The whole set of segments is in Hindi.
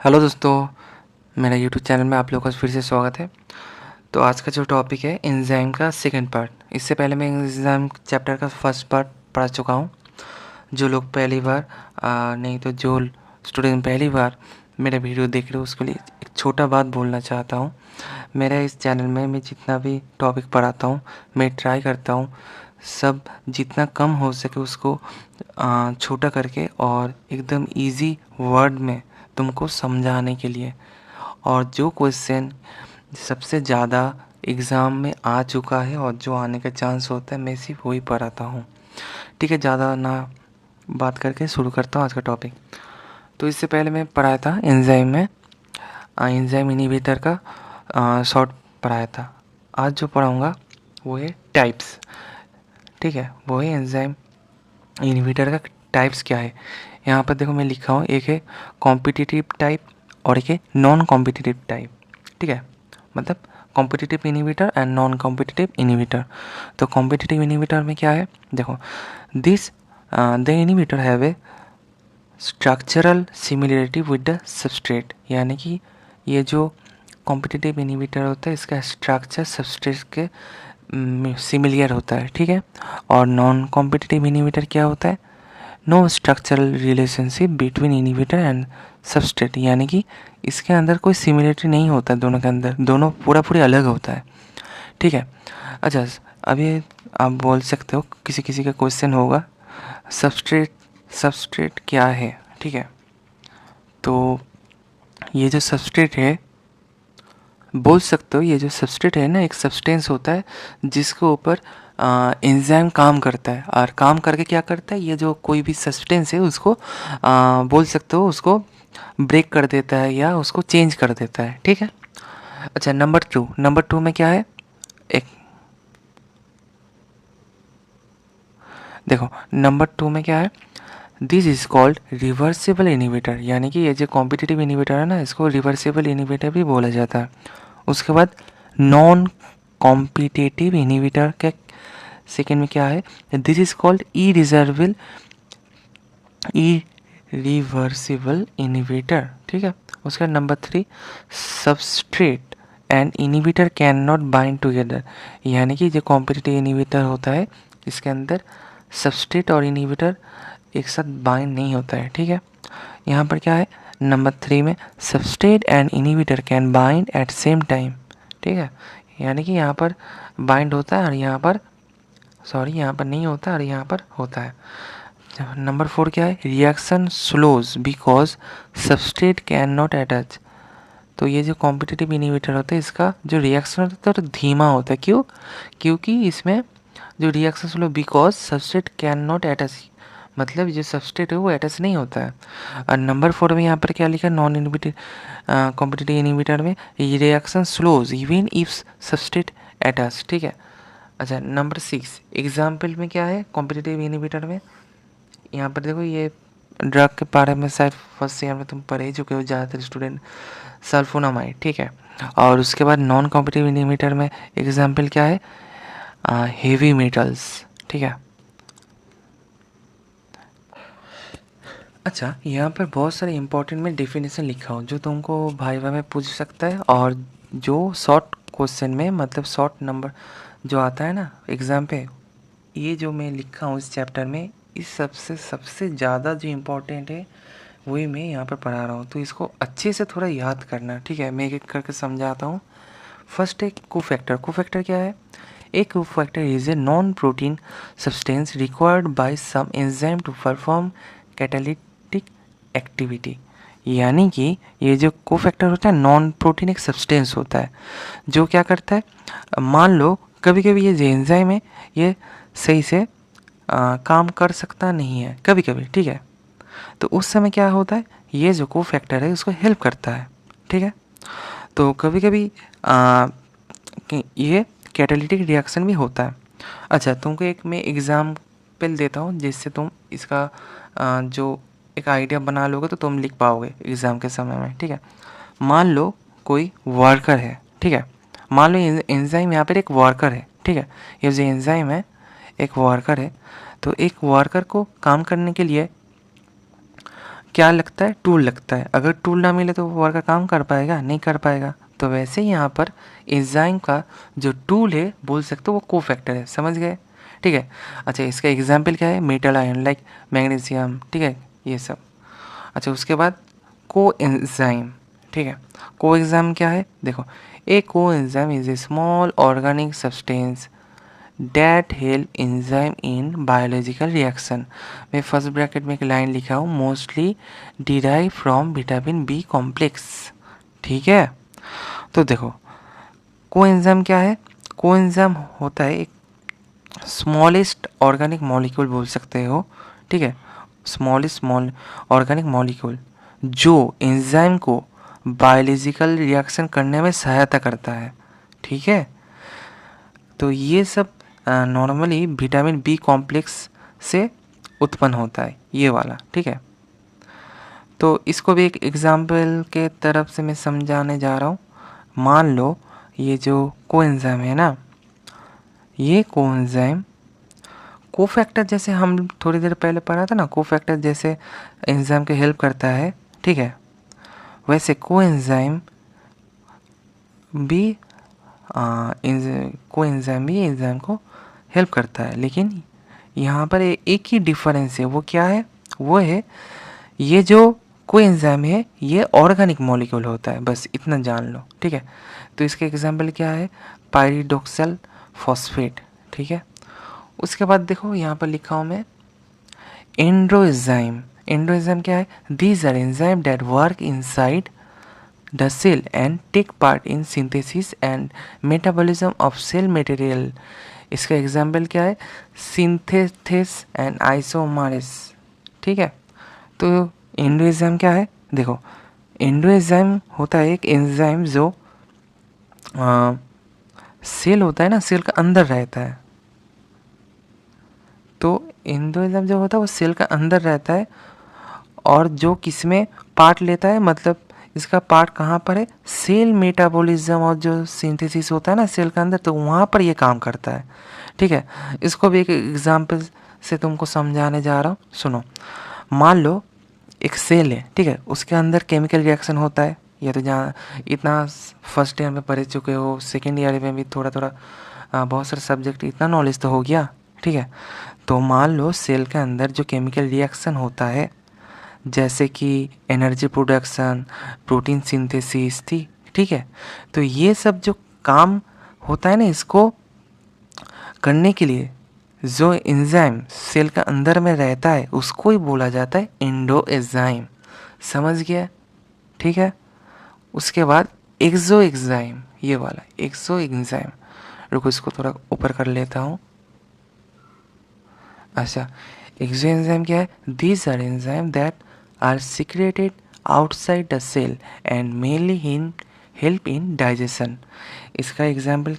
हेलो दोस्तों, मेरा यूट्यूब चैनल में आप लोगों का फिर से स्वागत है। तो आज का जो टॉपिक है एंजाइम का सेकंड पार्ट। इससे पहले मैं एंजाइम चैप्टर का फर्स्ट पार्ट पढ़ा चुका हूँ। जो लोग पहली बार नहीं तो जो स्टूडेंट पहली बार मेरा वीडियो देख रहे हो उसके लिए एक छोटा बात बोलना चाहता हूँ। मेरा इस चैनल में मैं जितना भी टॉपिक पढ़ाता हूँ मैं ट्राई करता हूँ सब जितना कम हो सके उसको छोटा करके और एकदम इजी वर्ड में तुमको समझाने के लिए। और जो क्वेश्चन सबसे ज़्यादा एग्ज़ाम में आ चुका है और जो आने का चांस होता है मैं सिर्फ वही पढ़ाता हूँ। ठीक है, ज़्यादा ना बात करके शुरू करता हूँ आज का टॉपिक। तो इससे पहले मैं पढ़ाया था एंजाइम में एंजाइम इनहिबिटर का शॉर्ट पढ़ाया था। आज जो पढ़ाऊँगा वो है टाइप्स। ठीक है, वो है एंजाइम इनहिबिटर का टाइप्स क्या है। यहाँ पर देखो मैं लिखा हूँ, एक है कॉम्पिटिटिव टाइप और एक है नॉन कॉम्पिटिटिव टाइप। ठीक है, मतलब competitive inhibitor and non competitive inhibitor. तो कॉम्पिटिटिव इनहिबिटर में क्या है, देखो this the inhibitor have a structural similarity with the substrate. यानी कि ये जो कॉम्पिटिटिव इनहिबिटर होता है इसका स्ट्रक्चर सबस्ट्रेट के सिमिलियर होता है। ठीक है, और नॉन कॉम्पिटिटिव इनहिबिटर क्या होता है, no structural relationship between inhibitor and substrate. यानी कि इसके अंदर कोई सिमिलरिटी नहीं होता है, दोनों के अंदर दोनों पूरा अलग होता है। ठीक है, अच्छा अभी आप बोल सकते हो किसी किसी का क्वेश्चन होगा सबस्ट्रेट क्या है। ठीक है, तो ये जो सबस्ट्रेट है बोल सकते हो, ये जो सबस्ट्रेट है ना एक सब्सटेंस होता है जिसके ऊपर एंजाइम काम करता है। और काम करके क्या करता है, ये जो कोई भी सब्सटेंस है उसको बोल सकते हो उसको ब्रेक कर देता है या उसको चेंज कर देता है। ठीक है, अच्छा नंबर टू में क्या है, एक देखो नंबर टू में क्या है, this is called reversible inhibitor. यानी कि ये जो कॉम्पिटिटिव इनहिबिटर है ना इसको रिवर्सिबल इनहिबिटर भी बोला जाता है। उसके बाद नॉन कॉम्पिटिटिव इनहिबिटर के सेकेंड में क्या है, this is called irreversible inhibitor. ठीक है, उसका number three substrate and inhibitor can not bind together. यानी कि जो कॉम्पिटिटिव इनहिबिटर होता है इसके अंदर सबस्ट्रेट और इनहिबिटर एक साथ बाइंड नहीं होता है। ठीक है, यहाँ पर क्या है नंबर थ्री में substrate and inhibitor can bind at same time. ठीक है, यानी कि यहाँ पर बाइंड होता है और यहाँ पर नहीं होता और यहाँ पर होता है। नंबर फोर क्या है, reaction slows because substrate can not attach. तो ये जो कॉम्पिटिटिव इनहिबिटर होता है इसका जो रिएक्शन होता है तो धीमा होता है। क्यों, क्योंकि इसमें जो reaction slow because substrate can not attach, मतलब जो सबस्ट्रेट है वो अटैच नहीं होता है। और नंबर फोर में यहाँ पर क्या लिखा है, नॉन इनहिबिटर कॉम्पिटिटिव इनहिबिटर में reaction slows even if substrate attach. ठीक है, अच्छा नंबर सिक्स एग्जाम्पल में क्या है कॉम्पिटिटिव इनहिबिटर में, यहाँ पर देखो ये ड्रग के बारे में शायद फर्स्ट ईयर में तुम पढ़ ही चुके हो ज़्यादातर स्टूडेंट, सल्फोनामाइड। ठीक है, और उसके बाद नॉन कॉम्पिटिटिव इनहिबिटर में एग्जाम्पल क्या है, हेवी मेटल्स। ठीक है, अच्छा यहाँ पर बहुत सारे इंपॉर्टेंट में डेफिनेशन लिखा हूँ जो तुमको भाई में पूछ सकता है और जो शॉर्ट क्वेश्चन में मतलब शॉर्ट नंबर जो आता है ना एग्ज़ाम पे, ये जो मैं लिखा हूँ इस चैप्टर में इस सबसे ज़्यादा जो इम्पोर्टेंट है वही मैं यहाँ पर पढ़ा रहा हूँ। तो इसको अच्छे से थोड़ा याद करना। ठीक है, मैं एक एक करके समझाता हूँ। फर्स्ट है कोफैक्टर क्या है, A cofactor is a non-protein substance required by some enzyme to perform catalytic activity। यानी कि ये जो कोफैक्टर होता है नॉन प्रोटीन एक सब्सटेंस होता है जो क्या करता है, मान लो कभी कभी ये जो एंजाइम है ये सही से काम कर सकता नहीं है कभी कभी। ठीक है, तो उस समय क्या होता है ये जो कोफैक्टर है उसको हेल्प करता है। ठीक है, तो कभी कभी ये कैटालिटिक रिएक्शन भी होता है। अच्छा तुमको एक मैं एग्जाम्पल देता हूँ जिससे तुम इसका जो एक आइडिया बना लोगे तो तुम लिख पाओगे एग्ज़ाम के समय में। ठीक है, मान लो कोई वर्कर है। ठीक है, मान लो एंजाइम यहाँ पर एक वर्कर है। ठीक है, ये जो एंजाइम है एक वर्कर है। तो एक वर्कर को काम करने के लिए क्या लगता है, टूल लगता है। अगर टूल ना मिले तो वो वर्कर काम कर पाएगा, नहीं कर पाएगा। तो वैसे ही यहाँ पर एंजाइम का जो टूल है बोल सकते हो वो कोफैक्टर है, समझ गए, ठीक है। अच्छा, इसका एग्जाम्पल क्या है, मेटल आयन लाइक मैग्नीशियम, ठीक है, ये सब। अच्छा, उसके बाद को एंजाइम, ठीक है। को एंजाइम क्या है, देखो, a coenzyme is a small organic substance that help enzyme in biological reaction. मैं फर्स्ट ब्रैकेट में एक लाइन लिखा हूँ, mostly derive from vitamin B complex, ठीक है। तो देखो, कोएंजाइम क्या है, कोएंजाइम होता है एक स्मॉलेस्ट ऑर्गेनिक मॉलिक्यूल बोल सकते हो, ठीक है, स्मॉलेस्ट ऑर्गेनिक मॉलिक्यूल जो एंजाइम को बायोलॉजिकल रिएक्शन करने में सहायता करता है, ठीक है। तो ये सब नॉर्मली विटामिन बी कॉम्प्लेक्स से उत्पन्न होता है, ये वाला, ठीक है। तो इसको भी एक एग्जाम्पल के तरफ से मैं समझाने जा रहा हूँ। मान लो ये जो कोएंजाइम है ना, ये कोएंजाइम कोफैक्टर जैसे हम थोड़ी देर पहले पढ़ा था ना, कोफैक्टर जैसे एंजाइम के हेल्प करता है, ठीक है। वैसे कोएंजाइम भी कोएंजाइम भी एंजाइम को हेल्प करता है, लेकिन यहाँ पर एक ही डिफरेंस है। वो क्या है, वो है ये जो कोएंजाइम है ये ऑर्गेनिक मॉलिक्यूल होता है, बस इतना जान लो, ठीक है। तो इसके एग्जाम्पल क्या है, पायरिडोक्सल फॉस्फेट, ठीक है। उसके बाद देखो यहाँ पर लिखा हूँ मैं एंड्रोएंजाइम। एंड्रोएंजाइम क्या है, these are enzyme that work inside the cell and take part in synthesis and metabolism of cell material. इसका एग्जाम्पल क्या है, सिंथेसिस एंड आइसोमरेस, ठीक है। तो एंडोएंजाइम क्या है, देखो, एंडोएंजाइम होता है एक एंजाइम जो सेल होता है ना, सेल का अंदर रहता है। तो एंडोएंजाइम जो होता है वो सेल का अंदर रहता है और जो किसमें पार्ट लेता है, मतलब इसका पार्ट कहाँ पर है, सेल मेटाबॉलिज्म और जो सिंथेसिस होता है ना सेल के अंदर, तो वहाँ पर ये काम करता है, ठीक है। इसको भी एक एग्जाम्पल से तुमको समझाने जा रहा हूँ, सुनो। मान लो एक सेल है, ठीक है, उसके अंदर केमिकल रिएक्शन होता है। या तो जहाँ इतना फर्स्ट ईयर में पढ़ चुके हो, सेकेंड ईयर में भी थोड़ा थोड़ा बहुत सारे सब्जेक्ट, इतना नॉलेज तो हो गया, ठीक है। तो मान लो सेल के अंदर जो केमिकल रिएक्शन होता है, जैसे कि एनर्जी प्रोडक्शन, प्रोटीन सिंथेसिस थी, ठीक है। तो ये सब जो काम होता है ना, इसको करने के लिए जो एंजाइम सेल का अंदर में रहता है उसको ही बोला जाता है एंडोएंजाइम, समझ गया, ठीक है। उसके बाद एक्सो एंजाइम, ये वाला एक्सो एंजाइम, रुको इसको थोड़ा ऊपर कर लेता हूँ। अच्छा, एक्सो एंजाइम क्या है, these are enzyme that are secreted outside the cell and mainly in help in digestion. इसका एग्जाम्पल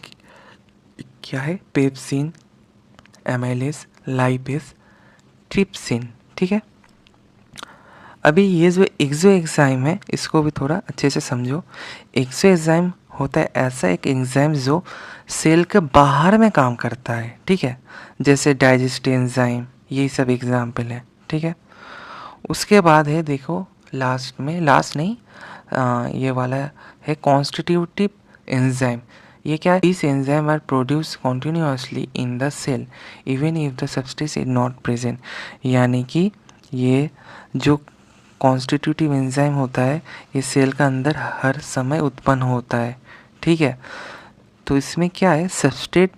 क्या है, पेप्सिन, एमाइलेज, लाइपेज, ट्रिप्सिन, ठीक है। अभी ये जो एक्सो एंजाइम है इसको भी थोड़ा अच्छे से समझो। एक्सो एंजाइम होता है ऐसा एक एंजाइम जो सेल के बाहर में काम करता है, ठीक है, जैसे डाइजेस्टिव एंजाइम, यही सब एग्जाम्पल है, ठीक है। उसके बाद है, देखो लास्ट में, लास्ट नहीं, ये वाला है कॉन्स्टिट्यूटिव एंजाइम। ये क्या है, this enzyme are produce continuously in the cell even if the substance is not present. यानी कि ये जो कॉन्स्टिट्यूटिव एंजाइम होता है ये सेल का अंदर हर समय उत्पन्न होता है, ठीक है। तो इसमें क्या है, सब्सट्रेट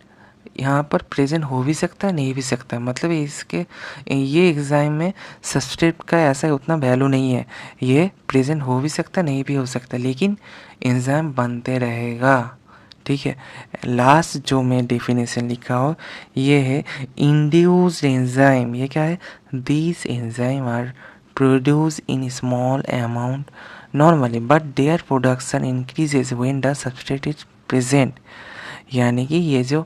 यहाँ पर प्रेजेंट हो भी सकता है, नहीं भी सकता है, मतलब इसके ये एग्जाम में सब्सट्रेट का ऐसा उतना वैल्यू नहीं है, ये प्रेजेंट हो भी सकता है, नहीं भी हो सकता, लेकिन एंजाइम बनते रहेगा, ठीक है। लास्ट जो मैं डेफिनेशन लिखा हो ये है इंड्यूस्ड एंजाइम। ये क्या है, these enzyme are produce in small amount normally but their production increases when the substrate is present. यानी कि ये जो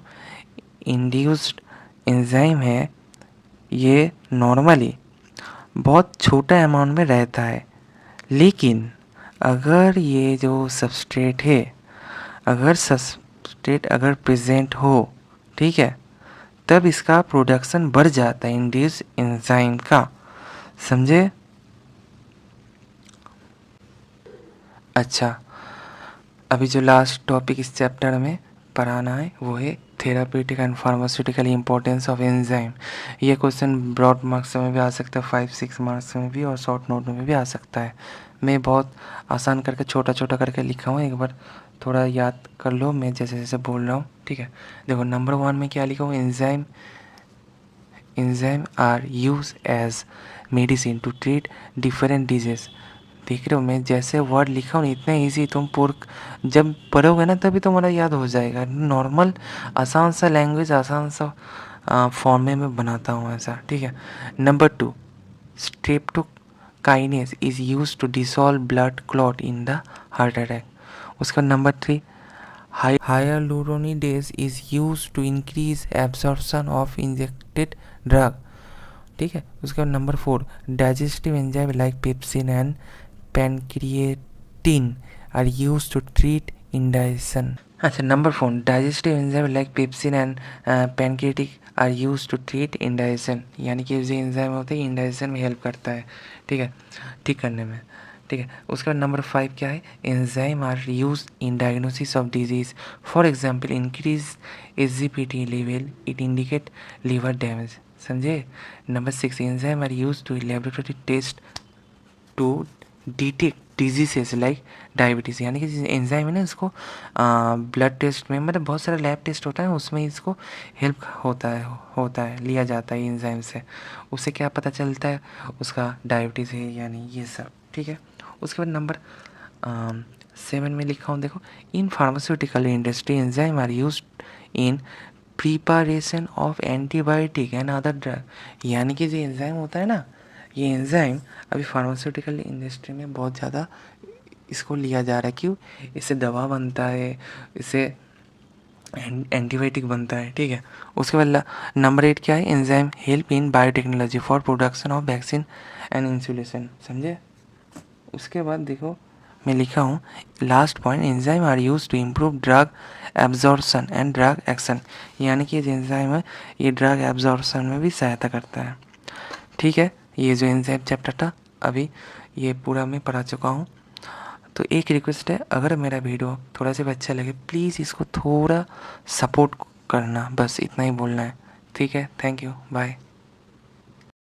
इंड्यूस्ड एंजाइम है ये नॉर्मली बहुत छोटा अमाउंट में रहता है, लेकिन अगर ये जो सब्सट्रेट है, अगर सब्सट्रेट अगर प्रेजेंट हो, ठीक है, तब इसका प्रोडक्शन बढ़ जाता है इंड्यूस एंजाइम का, समझे। अच्छा, अभी जो लास्ट टॉपिक इस चैप्टर में पढ़ाना है वो है therapeutic and pharmaceutical importance of enzyme. ये क्वेश्चन ब्रॉड मार्क्स में भी आ सकता है, 5-6 मार्क्स में भी, और शॉर्ट नोट में भी आ सकता है। मैं बहुत आसान करके छोटा छोटा करके लिखा हूँ, एक बार थोड़ा याद कर लो मैं जैसे जैसे बोल रहा हूँ, ठीक है। देखो नंबर 1 में क्या लिखा हूँ, enzyme are use as medicine to treat different disease. देख रहे हो मैं जैसे वर्ड लिखा हूँ इतना इजी, तुम जब पढ़ोगे ना तभी तुम्हारा याद हो जाएगा। नॉर्मल आसान सा लैंग्वेज, आसान सा फॉर्म में मैं बनाता हूँ ऐसा, ठीक है। Number 2, streptokinase is use to dissolve blood clot in the heart attack. उसका number 3, hyaluronides is used to increase absorption of injected drug, ठीक है। उसके बाद number 4, digestive enzyme like pepsin and pancreatin are use to treat indigestion. अच्छा, number 4, digestive enzyme like pepsin and pancreatic are use to treat indigestion, यानी कि जो एंजाइम होते हैं इंडाइजेशन में हेल्प करता है, ठीक है, ठीक करने में, ठीक है। उसके बाद नंबर 5 क्या है, enzyme are use in diagnosis of disease, for example increase SGPT level, it indicate liver damage, समझे। Number 6, enzyme are use to laboratory test to detect diseases like diabetes, यानी कि एंजाइम है ना, इसको ब्लड टेस्ट में, मतलब बहुत सारा लैब टेस्ट होता है उसमें इसको हेल्प होता है लिया जाता है एंजाइम से। उससे क्या पता चलता है, उसका डायबिटीज़ है यानी ये सब, ठीक है। उसके बाद नंबर 7 में लिखा हूँ, देखो, in pharmaceutical industry enzyme are use in preparation of antibiotic and other drug, यानी कि जो एंजाइम होता है ना, ये एंजाइम अभी फार्मास्यूटिकल इंडस्ट्री में बहुत ज़्यादा इसको लिया जा रहा है। क्यों, इससे दवा बनता है, इससे एंटीबायोटिक बनता है, ठीक है। उसके बाद नंबर 8 क्या है, enzyme help in biotechnology for production of vaccine and insulation, समझे। उसके बाद देखो मैं लिखा हूँ last point, enzyme are use to improve drug absorption and drug action, यानी कि ये एंजाइम है ये ड्रग एब्जॉर्प्शन में भी सहायता करता है, ठीक है। ये जो एंजाइम चैप्टर था अभी ये पूरा मैं पढ़ा चुका हूँ। तो एक रिक्वेस्ट है, अगर मेरा वीडियो थोड़ा सा भी अच्छा लगे प्लीज़ इसको थोड़ा सपोर्ट करना, बस इतना ही बोलना है, ठीक है। Thank you, bye.